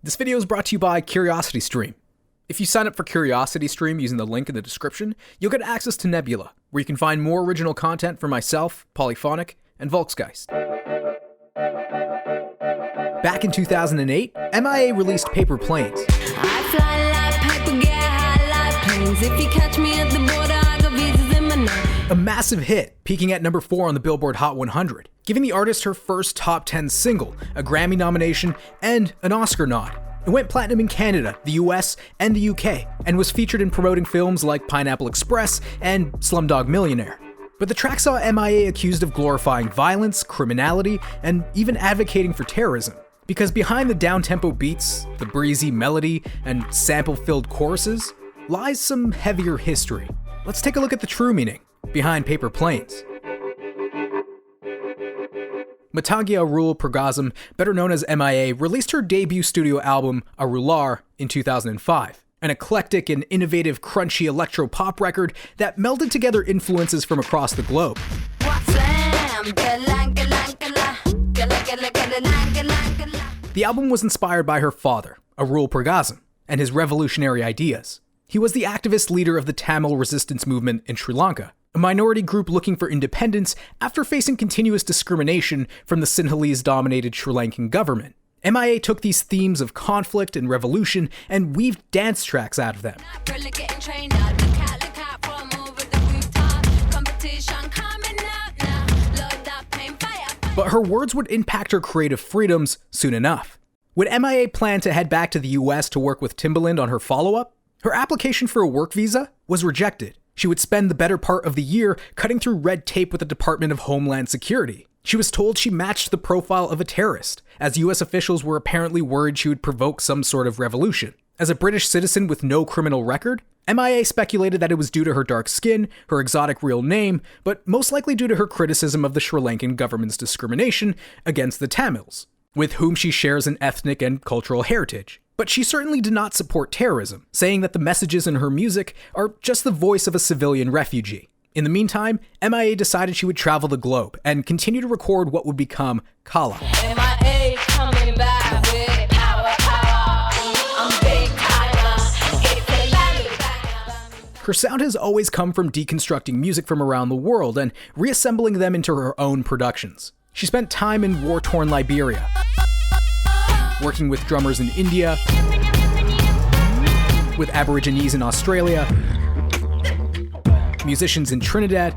This video is brought to you by CuriosityStream. If you sign up for CuriosityStream using the link in the description, you'll get access to Nebula, where you can find more original content from myself, Polyphonic, and Volksgeist. Back in 2008, M.I.A. released Paper Planes. I fly like paper, get high like planes. If you catch me at the border, I got visas in my name. A massive hit, peaking at number 4 on the Billboard Hot 100, giving the artist her first top 10 single, a Grammy nomination, and an Oscar nod. It went platinum in Canada, the US, and the UK, and was featured in promoting films like Pineapple Express and Slumdog Millionaire. But the track saw M.I.A. accused of glorifying violence, criminality, and even advocating for terrorism. Because behind the downtempo beats, the breezy melody, and sample-filled choruses, lies some heavier history. Let's take a look at the true meaning behind Paper Planes. Matangia Rule Pergazem, better known as M.I.A., released her debut studio album, A Rular, in 2005. An eclectic and innovative crunchy electro-pop record that melded together influences from across the globe. The album was inspired by her father, Rule Pergazem, and his revolutionary ideas. He was the activist leader of the Tamil resistance movement in Sri Lanka, a minority group looking for independence after facing continuous discrimination from the Sinhalese-dominated Sri Lankan government. M.I.A. took these themes of conflict and revolution and weaved dance tracks out of them. But her words would impact her creative freedoms soon enough. When M.I.A. planned to head back to the US to work with Timbaland on her follow-up, her application for a work visa was rejected. She would spend the better part of the year cutting through red tape with the Department of Homeland Security. She was told she matched the profile of a terrorist, as US officials were apparently worried she would provoke some sort of revolution. As a British citizen with no criminal record, M.I.A. speculated that it was due to her dark skin, her exotic real name, but most likely due to her criticism of the Sri Lankan government's discrimination against the Tamils, with whom she shares an ethnic and cultural heritage. But she certainly did not support terrorism, saying that the messages in her music are just the voice of a civilian refugee. In the meantime, M.I.A. decided she would travel the globe and continue to record what would become Kala. M.I.A. coming back with power, power. I'm big Her sound has always come from deconstructing music from around the world and reassembling them into her own productions. She spent time in war-torn Liberia, working with drummers in India, with Aborigines in Australia, musicians in Trinidad,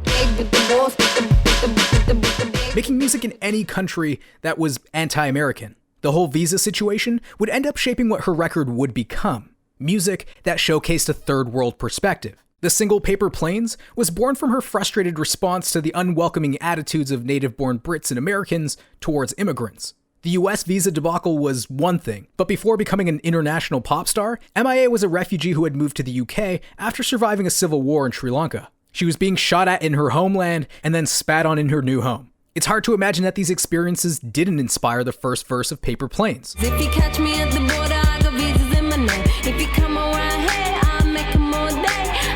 making music in any country that was anti-American. The whole visa situation would end up shaping what her record would become. Music that showcased a third world perspective. The single Paper Planes was born from her frustrated response to the unwelcoming attitudes of native-born Brits and Americans towards immigrants. The US visa debacle was one thing, but before becoming an international pop star, M.I.A. was a refugee who had moved to the UK after surviving a civil war in Sri Lanka. She was being shot at in her homeland and then spat on in her new home. It's hard to imagine that these experiences didn't inspire the first verse of Paper Planes. If you catch me at the border, I got visas in my name. If you come around here, I'll make them all day.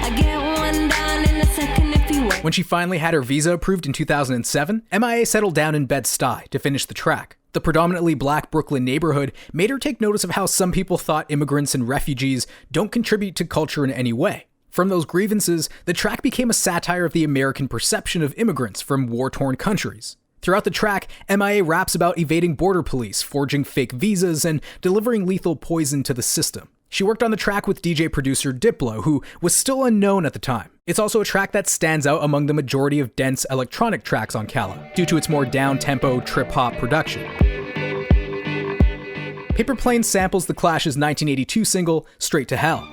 I get one down in a second if you wait. When she finally had her visa approved in 2007, M.I.A. settled down in Bed-Stuy to finish the track. The predominantly black Brooklyn neighborhood made her take notice of how some people thought immigrants and refugees don't contribute to culture in any way. From those grievances, the track became a satire of the American perception of immigrants from war-torn countries. Throughout the track, M.I.A. raps about evading border police, forging fake visas, and delivering lethal poison to the system. She worked on the track with DJ-producer Diplo, who was still unknown at the time. It's also a track that stands out among the majority of dense electronic tracks on Kala, due to its more down-tempo, trip-hop production. Paper Planes samples The Clash's 1982 single, Straight to Hell.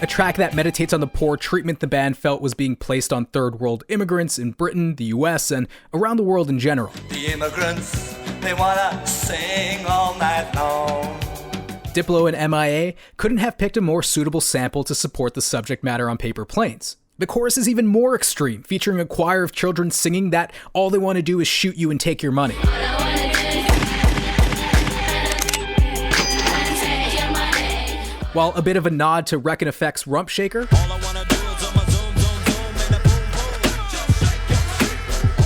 A track that meditates on the poor treatment the band felt was being placed on third world immigrants in Britain, the US, and around the world in general. The immigrants, they wanna sing all night long. Diplo and M.I.A. couldn't have picked a more suitable sample to support the subject matter on Paper Planes. The chorus is even more extreme, featuring a choir of children singing that all they want to do is shoot you and take your money. While a bit of a nod to Wreck and Effect's Rump Shaker,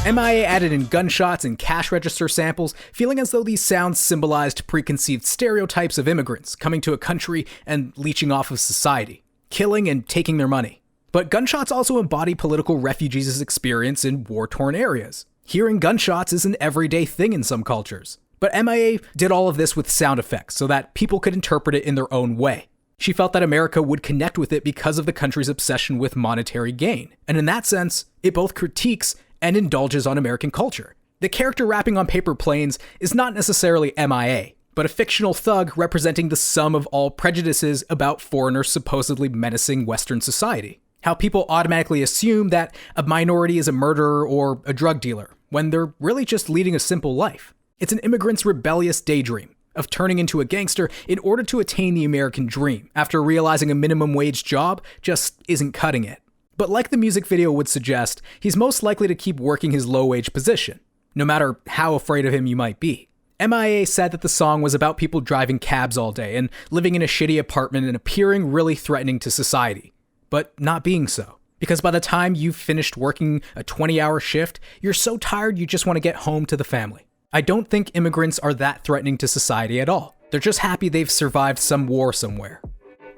M.I.A. added in gunshots and cash register samples, feeling as though these sounds symbolized preconceived stereotypes of immigrants coming to a country and leeching off of society, killing and taking their money. But gunshots also embody political refugees' experience in war-torn areas. Hearing gunshots is an everyday thing in some cultures. But M.I.A. did all of this with sound effects so that people could interpret it in their own way. She felt that America would connect with it because of the country's obsession with monetary gain. And in that sense, it both critiques and indulges on American culture. The character rapping on paper planes is not necessarily M.I.A., but a fictional thug representing the sum of all prejudices about foreigners supposedly menacing Western society. How people automatically assume that a minority is a murderer or a drug dealer, when they're really just leading a simple life. It's an immigrant's rebellious daydream of turning into a gangster in order to attain the American dream, after realizing a minimum wage job just isn't cutting it. But like the music video would suggest, he's most likely to keep working his low-wage position, no matter how afraid of him you might be. M.I.A. said that the song was about people driving cabs all day and living in a shitty apartment and appearing really threatening to society, but not being so. Because by the time you've finished working a 20-hour shift, you're so tired you just want to get home to the family. I don't think immigrants are that threatening to society at all. They're just happy they've survived some war somewhere.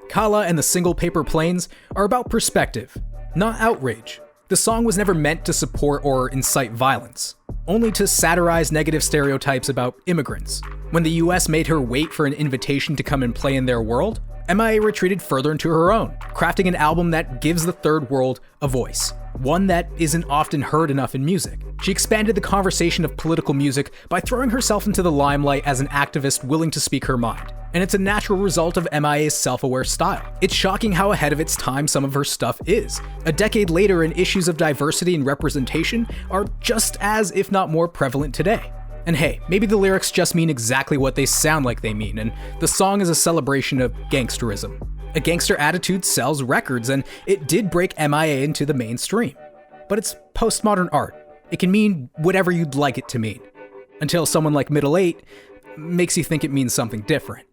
Kala and the Single Paper Planes are about perspective, not outrage. The song was never meant to support or incite violence, only to satirize negative stereotypes about immigrants. When the US made her wait for an invitation to come and play in their world, M.I.A. retreated further into her own, crafting an album that gives the third world a voice, one that isn't often heard enough in music. She expanded the conversation of political music by throwing herself into the limelight as an activist willing to speak her mind. And it's a natural result of M.I.A.'s self-aware style. It's shocking how ahead of its time some of her stuff is. A decade later, and issues of diversity and representation are just as, if not more, prevalent today. And hey, maybe the lyrics just mean exactly what they sound like they mean, and the song is a celebration of gangsterism. A gangster attitude sells records, and it did break M.I.A. into the mainstream. But it's postmodern art. It can mean whatever you'd like it to mean, until someone like M.I.A. makes you think it means something different.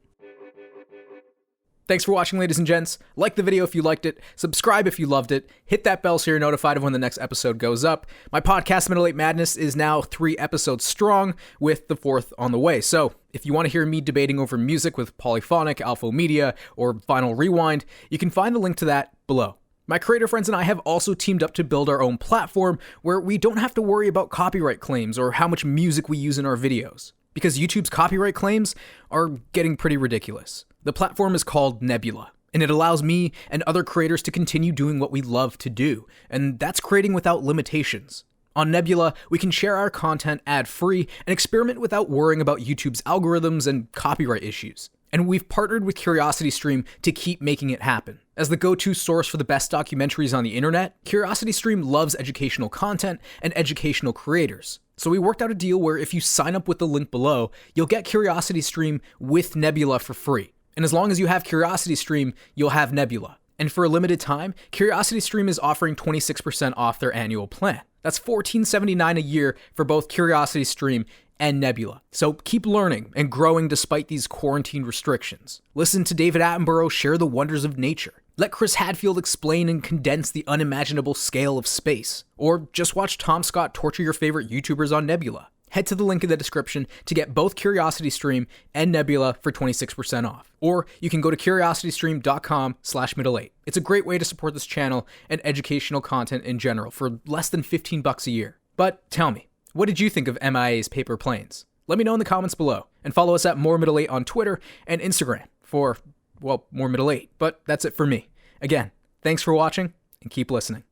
Thanks for watching, ladies and gents. Like the video if you liked it, subscribe if you loved it, hit that bell so you're notified of when the next episode goes up. My podcast, Middle-Eight Madness, is now 3 episodes strong, with the 4th on the way. So if you want to hear me debating over music with Polyphonic, Alpha Media, or Vinyl Rewind, you can find the link to that below. My creator friends and I have also teamed up to build our own platform where we don't have to worry about copyright claims or how much music we use in our videos, because YouTube's copyright claims are getting pretty ridiculous. The platform is called Nebula, and it allows me and other creators to continue doing what we love to do, and that's creating without limitations. On Nebula, we can share our content ad-free and experiment without worrying about YouTube's algorithms and copyright issues. And we've partnered with CuriosityStream to keep making it happen. As the go-to source for the best documentaries on the internet, CuriosityStream loves educational content and educational creators. So we worked out a deal where if you sign up with the link below, you'll get CuriosityStream with Nebula for free. And as long as you have CuriosityStream, you'll have Nebula. And for a limited time, CuriosityStream is offering 26% off their annual plan. That's $14.79 a year for both CuriosityStream and Nebula. So keep learning and growing despite these quarantine restrictions. Listen to David Attenborough share the wonders of nature. Let Chris Hadfield explain and condense the unimaginable scale of space. Or just watch Tom Scott torture your favorite YouTubers on Nebula. Head to the link in the description to get both CuriosityStream and Nebula for 26% off. Or you can go to curiositystream.com/middle8. It's a great way to support this channel and educational content in general for less than $15 a year. But tell me, what did you think of M.I.A.'s Paper Planes? Let me know in the comments below, and follow us at More Middle 8 on Twitter and Instagram for, well, More Middle 8. But that's it for me. Again, thanks for watching, and keep listening.